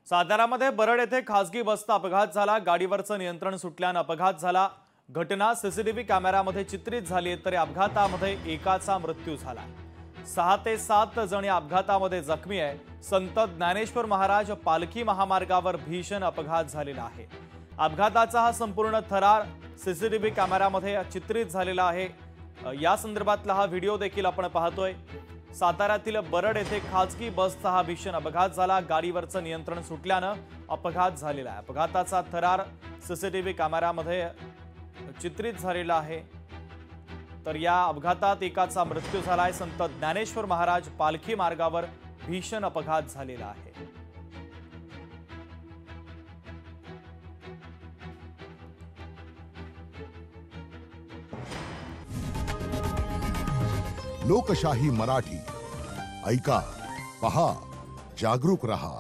साताऱ्यामध्ये बरड येथे खासगी बसचा अपघात झाला। गाडीवरचं नियंत्रण सुटल्याने अपघात झाला। घटना सीसीटीव्ही कॅमेऱ्यामध्ये चित्रित झाली तर या अपघातामध्ये एकाचा मृत्यू झाला। 6 ते 7 जण या अपघातामध्ये जखमी आहे। संत ज्ञानेश्वर महाराज पालखी महामार्गावर भीषण अपघात झालेला आहे। अपघाताचा हा संपूर्ण थरार सीसीटीव्ही कॅमेऱ्यामध्ये चित्रित झालेला आहे। या संदर्भातला हा व्हिडिओ देखील आपण पाहतोय। साताऱ्यातील बरड येथे खासगी बसचा हा भीषण अपघात झाला। गाडीवरचं नियंत्रण सुटल्याने अपघात झालेला आहे। अपघाताचा थरार सीसीटीव्ही कॅमेऱ्यामध्ये चित्रित झालेला आहे। तर या अपघातात एकाचा मृत्यू झालाय। संत ज्ञानेश्वर महाराज पालखी मार्गावर भीषण अपघात झालेला आहे। लोकशाही मराठी ऐका, पहा, जागरूक रहा।